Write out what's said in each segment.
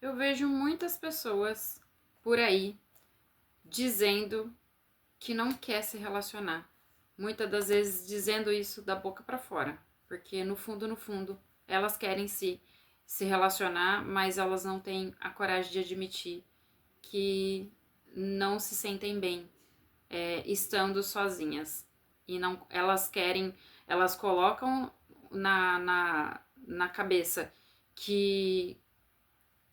Eu vejo muitas pessoas por aí dizendo que não quer se relacionar. Muitas das vezes dizendo isso da boca para fora, porque no fundo, elas querem se relacionar, mas elas não têm a coragem de admitir que não se sentem bem estando sozinhas. E não, elas colocam na cabeça que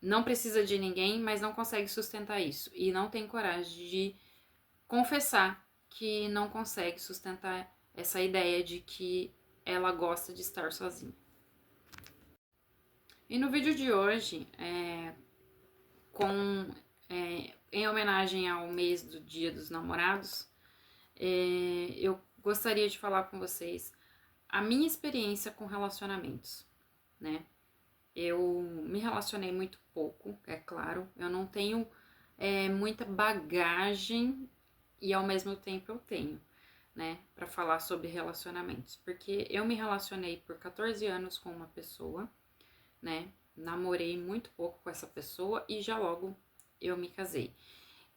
não precisa de ninguém, mas não consegue sustentar isso. E não tem coragem de confessar que não consegue sustentar essa ideia de que ela gosta de estar sozinha. E no vídeo de hoje, em homenagem ao mês do Dia dos Namorados, eu gostaria de falar com vocês a minha experiência com relacionamentos, né? Eu me relacionei muito pouco, é claro. Eu não tenho muita bagagem e ao mesmo tempo eu tenho, né, para falar sobre relacionamentos, porque eu me relacionei por 14 anos com uma pessoa, né? Namorei muito pouco com essa pessoa e já logo eu me casei.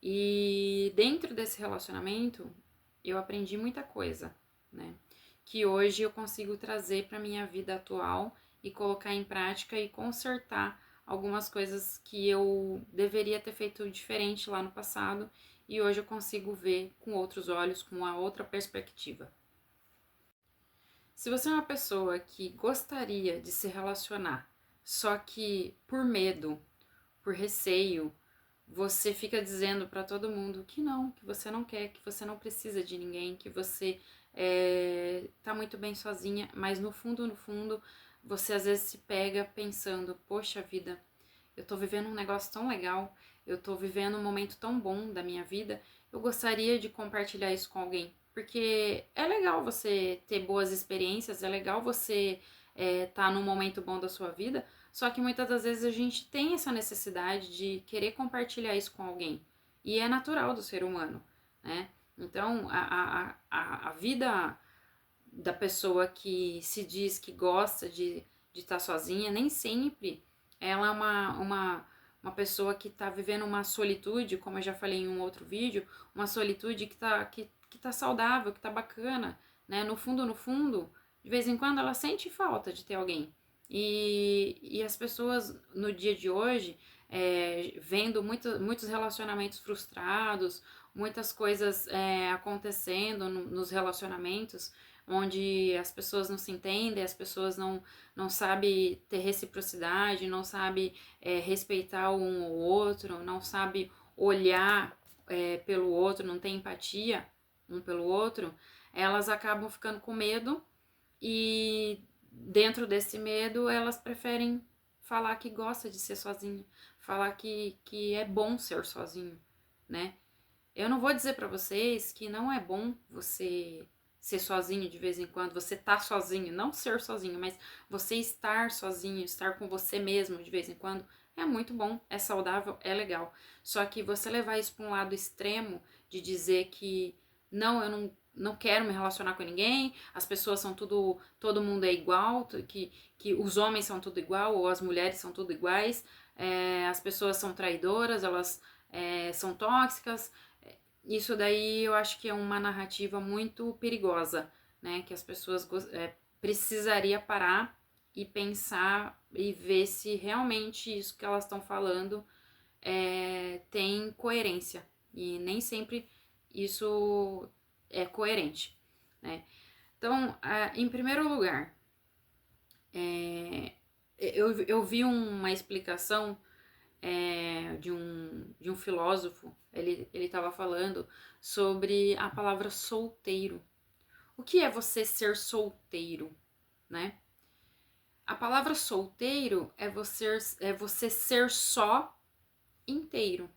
E dentro desse relacionamento eu aprendi muita coisa, né? Que hoje eu consigo trazer para minha vida atual e colocar em prática e consertar algumas coisas que eu deveria ter feito diferente lá no passado e hoje eu consigo ver com outros olhos, com uma outra perspectiva. Se você é uma pessoa que gostaria de se relacionar, só que por medo, por receio, você fica dizendo para todo mundo que você não quer, que você não precisa de ninguém, que você tá muito bem sozinha, mas no fundo, você às vezes se pega pensando, poxa vida, eu tô vivendo um negócio tão legal, eu tô vivendo um momento tão bom da minha vida, eu gostaria de compartilhar isso com alguém. Porque é legal você ter boas experiências, é legal você tá num momento bom da sua vida, só que muitas das vezes a gente tem essa necessidade de querer compartilhar isso com alguém. E é natural do ser humano, né? Então, a vida da pessoa que se diz que gosta de estar sozinha, nem sempre ela é uma pessoa que está vivendo uma solitude, como eu já falei em um outro vídeo, uma solitude que tá saudável, que tá bacana, né? No fundo, de vez em quando ela sente falta de ter alguém. E as pessoas no dia de hoje, vendo muitos relacionamentos frustrados, muitas coisas acontecendo nos relacionamentos, onde as pessoas não se entendem, as pessoas não sabem ter reciprocidade, não sabem respeitar um ou outro, não sabem olhar pelo outro, não tem empatia um pelo outro, elas acabam ficando com medo e dentro desse medo elas preferem falar que gosta de ser sozinha, falar que é bom ser sozinho, né? Eu não vou dizer pra vocês que não é bom você ser sozinho de vez em quando, você tá sozinho, não ser sozinho, mas você estar sozinho, estar com você mesmo de vez em quando, é muito bom, é saudável, é legal. Só que você levar isso para um lado extremo de dizer que não, eu não quero me relacionar com ninguém, as pessoas são tudo, todo mundo é igual, que os homens são tudo igual, ou as mulheres são tudo iguais, as pessoas são traidoras, elas são tóxicas, isso daí eu acho que é uma narrativa muito perigosa, né? Que as pessoas precisaria parar e pensar e ver se realmente isso que elas estão falando tem coerência. E nem sempre isso é coerente, né? Então, em primeiro lugar, eu vi uma explicação de um filósofo, ele estava falando sobre a palavra solteiro. O que é você ser solteiro, né? A palavra solteiro é você ser só inteiro.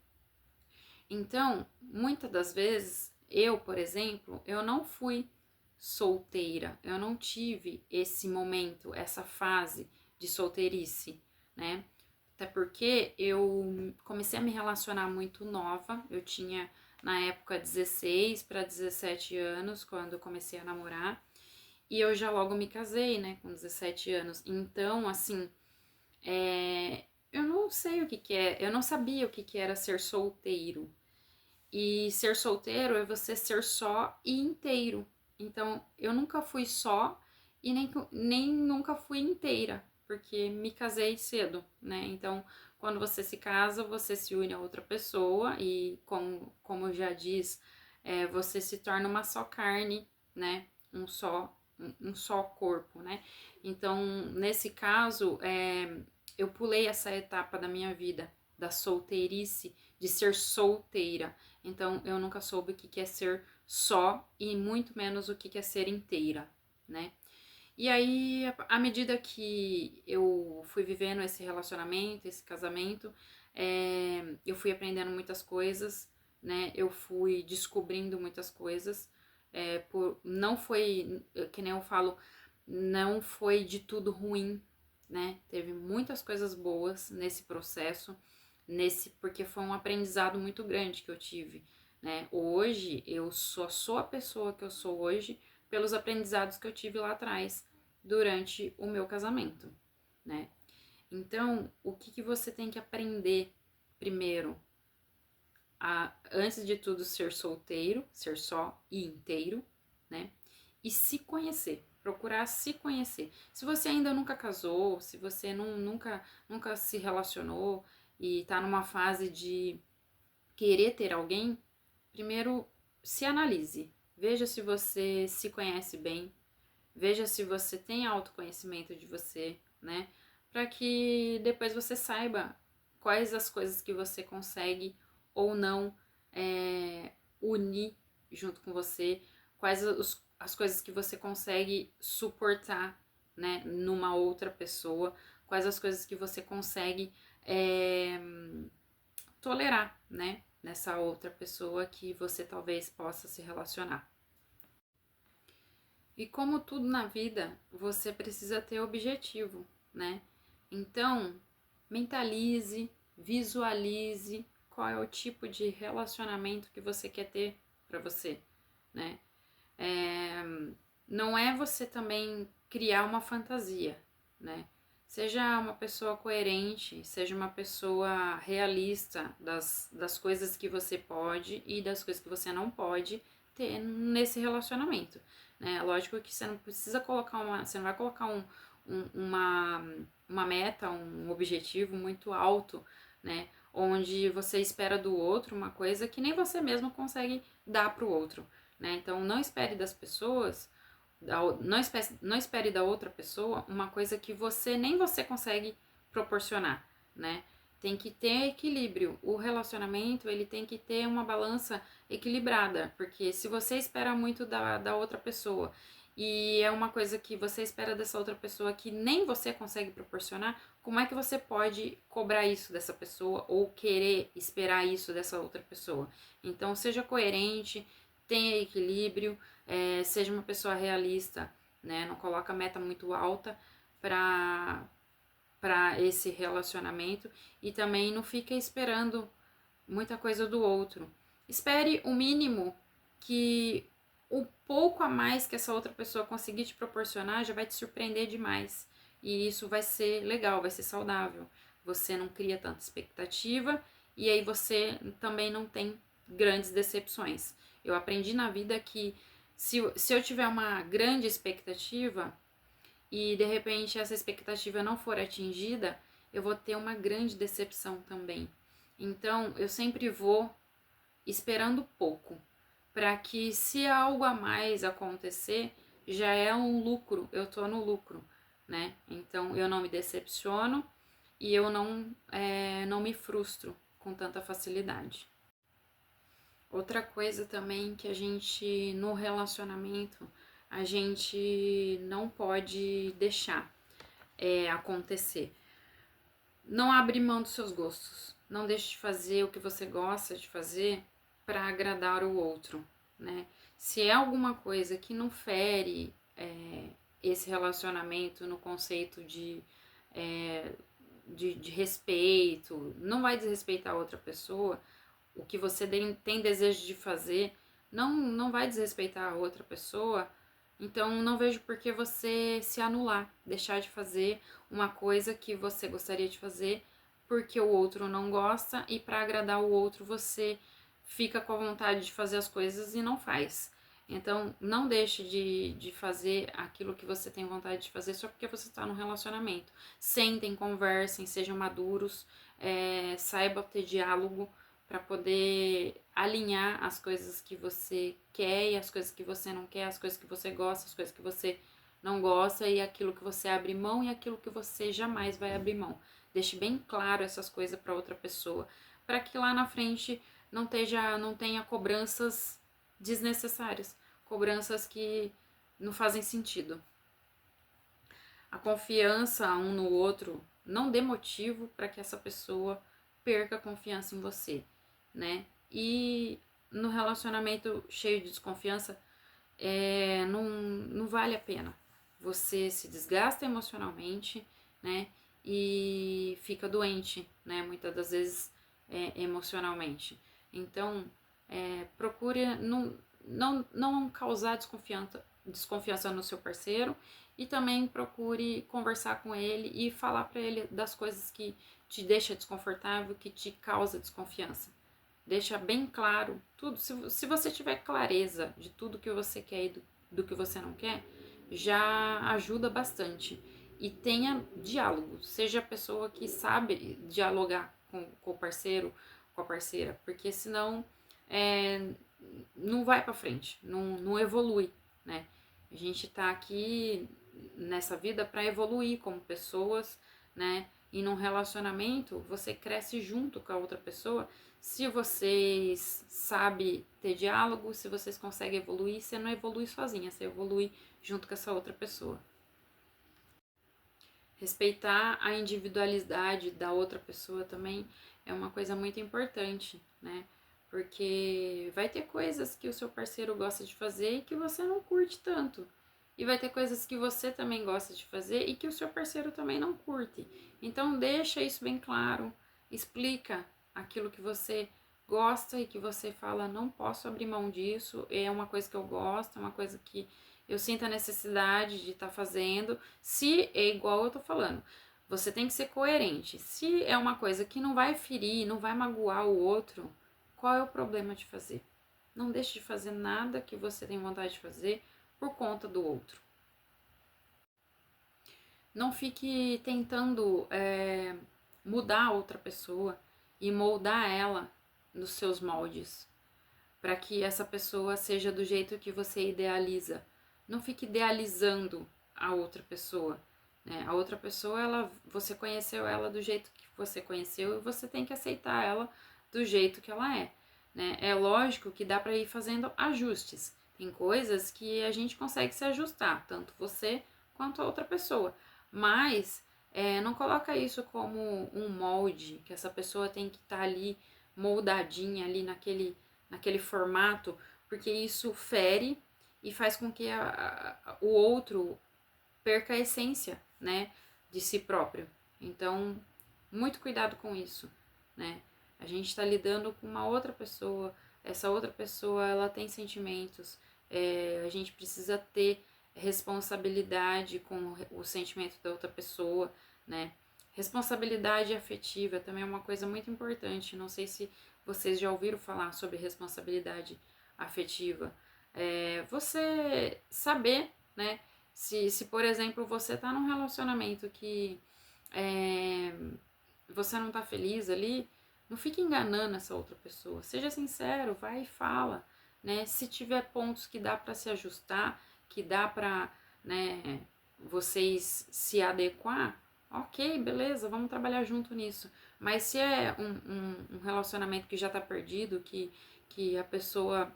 Então, muitas das vezes, eu, por exemplo, eu não fui solteira, eu não tive esse momento, essa fase de solteirice, né? Até porque eu comecei a me relacionar muito nova, eu tinha na época 16 para 17 anos quando eu comecei a namorar, e eu já logo me casei, né, com 17 anos. Então, assim, eu não sei que é, eu não sabia o que era ser solteiro. E ser solteiro é você ser só e inteiro. Então, eu nunca fui só e nem nunca fui inteira, porque me casei cedo, né? Então, quando você se casa, você se une a outra pessoa e, como já diz, você se torna uma só carne, né? Um só corpo, né? Então, nesse caso, eu pulei essa etapa da minha vida, da solteirice, de ser solteira. Então, eu nunca soube o que é ser só e muito menos o que é ser inteira, né? E aí, à medida que eu fui vivendo esse relacionamento, esse casamento, eu fui aprendendo muitas coisas, né? Eu fui descobrindo muitas coisas. Não foi, que nem eu falo, não foi de tudo ruim, né? Teve muitas coisas boas nesse processo, porque foi um aprendizado muito grande que eu tive, né? Hoje eu só sou a pessoa que eu sou hoje pelos aprendizados que eu tive lá atrás, durante o meu casamento, né? Então, o que você tem que aprender primeiro? Antes de tudo, ser solteiro, ser só e inteiro, né? E se conhecer, procurar se conhecer. Se você ainda nunca casou, se você nunca se relacionou e tá numa fase de querer ter alguém, primeiro se analise. Veja se você se conhece bem, veja se você tem autoconhecimento de você, né? Para que depois você saiba quais as coisas que você consegue ou não unir junto com você, quais as coisas que você consegue suportar, né, numa outra pessoa, quais as coisas que você consegue tolerar, né, nessa outra pessoa que você talvez possa se relacionar. E como tudo na vida, você precisa ter objetivo, né? Então, mentalize, visualize qual é o tipo de relacionamento que você quer ter para você, né? Não é você também criar uma fantasia, né? Seja uma pessoa coerente, seja uma pessoa realista das coisas que você pode e das coisas que você não pode ter nesse relacionamento, né? Lógico que você não precisa colocar você não vai colocar uma meta, um objetivo muito alto, né? Onde você espera do outro uma coisa que nem você mesmo consegue dar para o outro, né? Então não espere das pessoas, não espere da outra pessoa uma coisa que nem você consegue proporcionar, né? Tem que ter equilíbrio. O relacionamento, ele tem que ter uma balança equilibrada, porque se você espera muito da outra pessoa e é uma coisa que você espera dessa outra pessoa que nem você consegue proporcionar, como é que você pode cobrar isso dessa pessoa ou querer esperar isso dessa outra pessoa? Então, seja coerente, tenha equilíbrio, seja uma pessoa realista, né? Não coloca meta muito alta para esse relacionamento e também não fica esperando muita coisa do outro. Espere o mínimo, que o pouco a mais que essa outra pessoa conseguir te proporcionar já vai te surpreender demais. E isso vai ser legal, vai ser saudável. Você não cria tanta expectativa e aí você também não tem grandes decepções. Eu aprendi na vida que se eu tiver uma grande expectativa e de repente essa expectativa não for atingida, eu vou ter uma grande decepção também. Então, eu sempre vou esperando pouco, para que se algo a mais acontecer, já é um lucro, eu tô no lucro, né? Então, eu não me decepciono e eu não me frustro com tanta facilidade. Outra coisa também que a gente, no relacionamento, a gente não pode deixar acontecer. Não abre mão dos seus gostos. Não deixe de fazer o que você gosta de fazer para agradar o outro, né? Se é alguma coisa que não fere esse relacionamento no conceito de respeito, não vai desrespeitar a outra pessoa, o que você tem desejo de fazer não vai desrespeitar a outra pessoa, então não vejo por que você se anular, deixar de fazer uma coisa que você gostaria de fazer porque o outro não gosta e para agradar o outro você fica com a vontade de fazer as coisas e não faz. Então, não deixe de fazer aquilo que você tem vontade de fazer só porque você está num relacionamento. Sentem, conversem, sejam maduros, saiba ter diálogo para poder alinhar as coisas que você quer e as coisas que você não quer, as coisas que você gosta, as coisas que você não gosta e aquilo que você abre mão e aquilo que você jamais vai abrir mão. Deixe bem claro essas coisas para outra pessoa, para que lá na frente não tenha cobranças desnecessárias, cobranças que não fazem sentido. A confiança um no outro não dê motivo para que essa pessoa perca a confiança em você, né? E no relacionamento cheio de desconfiança, não vale a pena. Você se desgasta emocionalmente, né? E fica doente, né? Muitas das vezes emocionalmente. Então, procure não causar desconfiança no seu parceiro e também procure conversar com ele e falar para ele das coisas que te deixa desconfortável, que te causa desconfiança. Deixa bem claro tudo. Se você tiver clareza de tudo que você quer e do que você não quer, já ajuda bastante. E tenha diálogo. Seja a pessoa que sabe dialogar com o parceiro, com a parceira, porque senão não vai para frente, não evolui, né? A gente tá aqui nessa vida para evoluir como pessoas, né? E num relacionamento, você cresce junto com a outra pessoa. Se vocês sabem ter diálogo, se vocês conseguem evoluir, você não evolui sozinha, você evolui junto com essa outra pessoa. Respeitar a individualidade da outra pessoa também é uma coisa muito importante, né? Porque vai ter coisas que o seu parceiro gosta de fazer e que você não curte tanto. E vai ter coisas que você também gosta de fazer e que o seu parceiro também não curte. Então deixa isso bem claro, explica aquilo que você gosta e que você fala, não posso abrir mão disso, é uma coisa que eu gosto, é uma coisa que eu sinto a necessidade de estar fazendo. Se é igual eu tô falando, você tem que ser coerente. Se é uma coisa que não vai ferir, não vai magoar o outro, qual é o problema de fazer? Não deixe de fazer nada que você tem vontade de fazer por conta do outro. Não fique tentando mudar a outra pessoa e moldar ela nos seus moldes, para que essa pessoa seja do jeito que você idealiza. Não fique idealizando a outra pessoa, né? A outra pessoa, você conheceu ela do jeito que você conheceu e você tem que aceitar ela do jeito que ela é, né? É lógico que dá para ir fazendo ajustes. Tem coisas que a gente consegue se ajustar, tanto você quanto a outra pessoa. Mas não coloca isso como um molde, que essa pessoa tem que estar ali moldadinha ali naquele formato, porque isso fere e faz com que o outro perca a essência, né, de si próprio. Então, muito cuidado com isso, né? A gente está lidando com uma outra pessoa, essa outra pessoa, ela tem sentimentos, a gente precisa ter responsabilidade com o sentimento da outra pessoa, né? Responsabilidade afetiva também é uma coisa muito importante. Não sei se vocês já ouviram falar sobre responsabilidade afetiva. Você saber, né? Se por exemplo, você tá num relacionamento que você não tá feliz ali, não fique enganando essa outra pessoa. Seja sincero, vai e fala, né? Se tiver pontos que dá para se ajustar, que dá para, né, vocês se adequar, ok, beleza, vamos trabalhar junto nisso. Mas se é um relacionamento que já tá perdido, que a pessoa,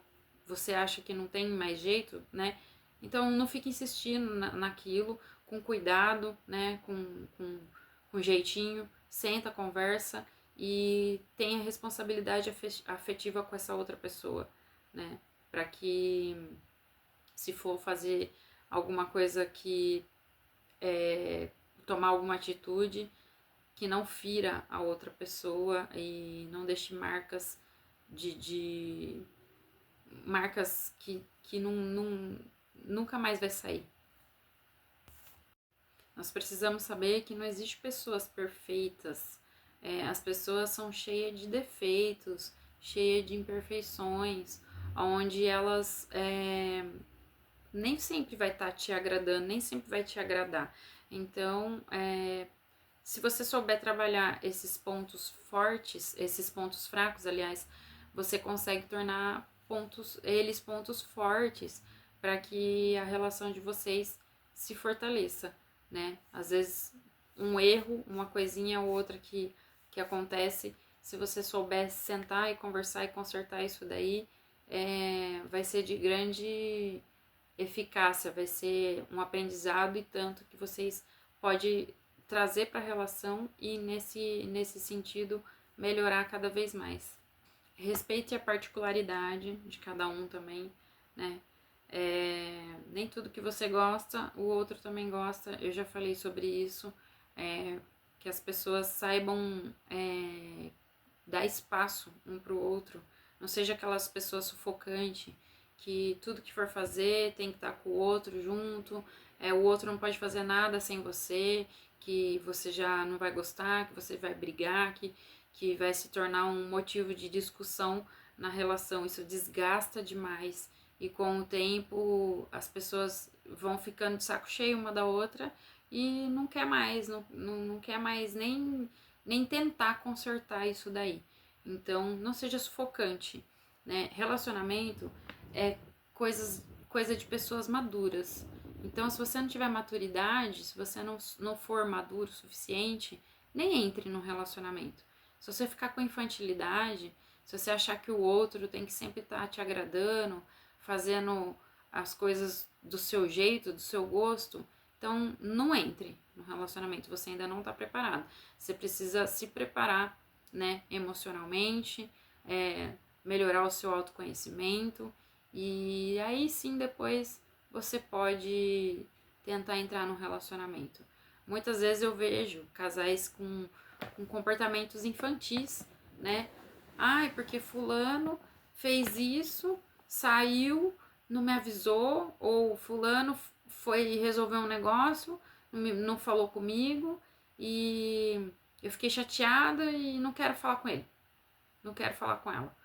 você acha que não tem mais jeito, né? Então não fique insistindo naquilo, com cuidado, né? Com jeitinho, senta, conversa e tenha responsabilidade afetiva com essa outra pessoa, né? Para que se for fazer alguma coisa que tomar alguma atitude que não fira a outra pessoa e não deixe marcas de marcas que nunca mais vai sair. Nós precisamos saber que não existe pessoas perfeitas As pessoas são cheias de defeitos, cheias de imperfeições, onde elas nem sempre vai estar te agradando, nem sempre vai te agradar. Então, se você souber trabalhar esses pontos fortes, esses pontos fracos, aliás, você consegue tornar eles pontos fortes para que a relação de vocês se fortaleça, né? Às vezes um erro, uma coisinha ou outra que acontece, se você souber sentar e conversar e consertar isso daí, vai ser de grande eficácia, vai ser um aprendizado e tanto que vocês podem trazer para a relação e nesse sentido melhorar cada vez mais. Respeite a particularidade de cada um também, né? Nem tudo que você gosta, o outro também gosta. Eu já falei sobre isso, que as pessoas saibam dar espaço um pro outro, não seja aquelas pessoas sufocantes que tudo que for fazer tem que estar com o outro junto, o outro não pode fazer nada sem você, que você já não vai gostar, que você vai brigar, que vai se tornar um motivo de discussão na relação. Isso desgasta demais e com o tempo as pessoas vão ficando de saco cheio uma da outra e não quer mais, não quer mais nem tentar consertar isso daí. Então, não seja sufocante, né? Relacionamento é coisa de pessoas maduras. Então, se você não tiver maturidade, se você não for maduro o suficiente, nem entre no relacionamento. Se você ficar com infantilidade, se você achar que o outro tem que sempre estar te agradando, fazendo as coisas do seu jeito, do seu gosto, então não entre no relacionamento, você ainda não está preparado. Você precisa se preparar, né, emocionalmente, melhorar o seu autoconhecimento e aí sim depois você pode tentar entrar no relacionamento. Muitas vezes eu vejo casais com comportamentos infantis, né? Ai, porque fulano fez isso, saiu, não me avisou, ou fulano foi resolver um negócio, não falou comigo e eu fiquei chateada e não quero falar com ele, não quero falar com ela.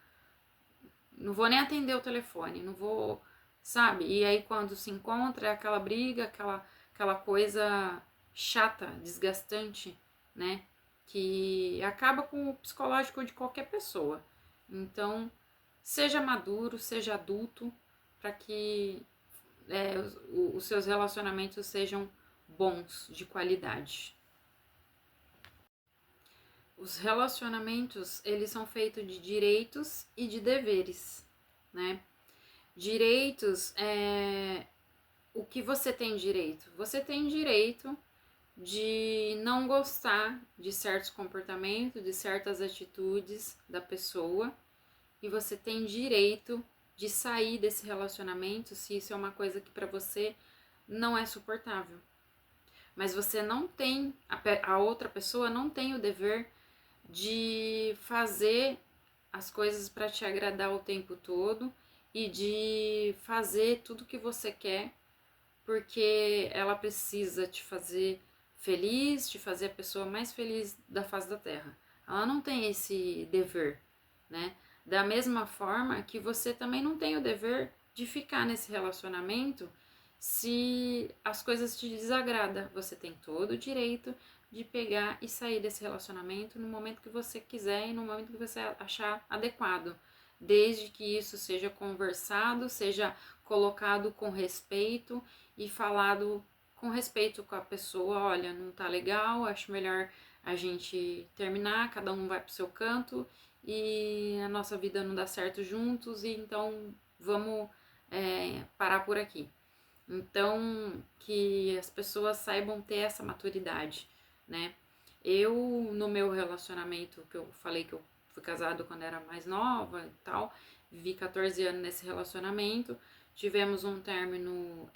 Não vou nem atender o telefone, não vou, sabe? E aí quando se encontra é aquela briga, aquela coisa chata, desgastante, né? Que acaba com o psicológico de qualquer pessoa. Então, seja maduro, seja adulto, para que os seus relacionamentos sejam bons, de qualidade. Os relacionamentos, eles são feitos de direitos e de deveres, né? Direitos o que você tem direito? Você tem direito de não gostar de certos comportamentos, de certas atitudes da pessoa, e você tem direito de sair desse relacionamento se isso é uma coisa que para você não é suportável. Mas você não tem, a outra pessoa não tem o dever de fazer as coisas para te agradar o tempo todo e de fazer tudo que você quer, porque ela precisa te fazer feliz, te fazer a pessoa mais feliz da face da terra. Ela não tem esse dever, né? Da mesma forma que você também não tem o dever de ficar nesse relacionamento se as coisas te desagradam. Você tem todo o direito de pegar e sair desse relacionamento no momento que você quiser e no momento que você achar adequado, desde que isso seja conversado, seja colocado com respeito e falado com respeito com a pessoa. Olha, não tá legal, acho melhor a gente terminar, cada um vai pro seu canto e a nossa vida não dá certo juntos, e então vamos parar por aqui. Então, que as pessoas saibam ter essa maturidade, né? Eu, no meu relacionamento, que eu falei que eu fui casado quando era mais nova e tal, vivi 14 anos nesse relacionamento, tivemos um término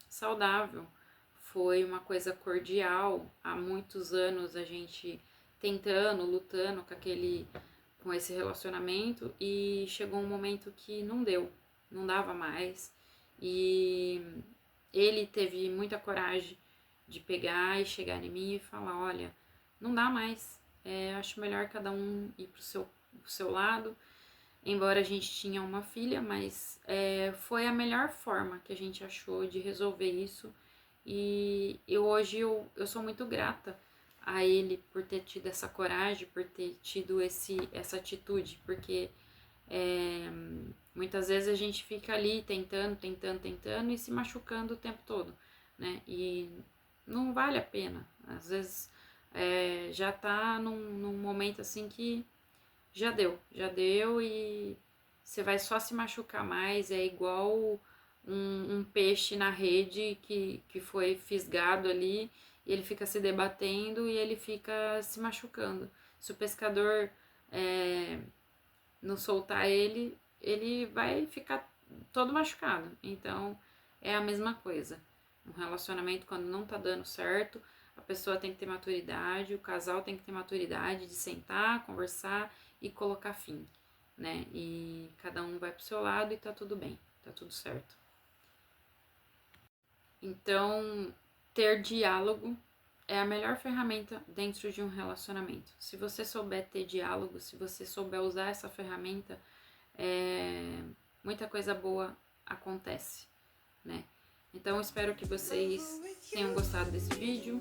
saudável, foi uma coisa cordial, há muitos anos a gente tentando, lutando com esse relacionamento, e chegou um momento que não deu, não dava mais, e ele teve muita coragem de pegar e chegar em mim e falar, olha, não dá mais, Acho melhor cada um ir pro seu lado. Embora a gente tinha uma filha, mas foi a melhor forma que a gente achou de resolver isso. E hoje eu sou muito grata a ele por ter tido essa coragem, por ter tido essa atitude, porque muitas vezes a gente fica ali tentando e se machucando o tempo todo, né? E não vale a pena. Às vezes já tá num momento assim que já deu e você vai só se machucar mais. É igual um peixe na rede que foi fisgado ali e ele fica se debatendo e ele fica se machucando. Se o pescador não soltar ele, ele vai ficar todo machucado. Então é a mesma coisa. Um relacionamento, quando não tá dando certo, a pessoa tem que ter maturidade, o casal tem que ter maturidade de sentar, conversar e colocar fim, né? E cada um vai pro seu lado e tá tudo bem, tá tudo certo. Então, ter diálogo é a melhor ferramenta dentro de um relacionamento. Se você souber ter diálogo, se você souber usar essa ferramenta, muita coisa boa acontece, né? Então, espero que vocês tenham gostado desse vídeo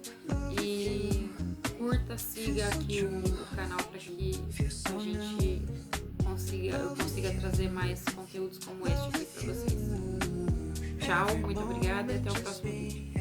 e curta, siga aqui o canal para que a gente consiga trazer mais conteúdos como este aqui para vocês. Tchau, muito obrigada e até o próximo vídeo.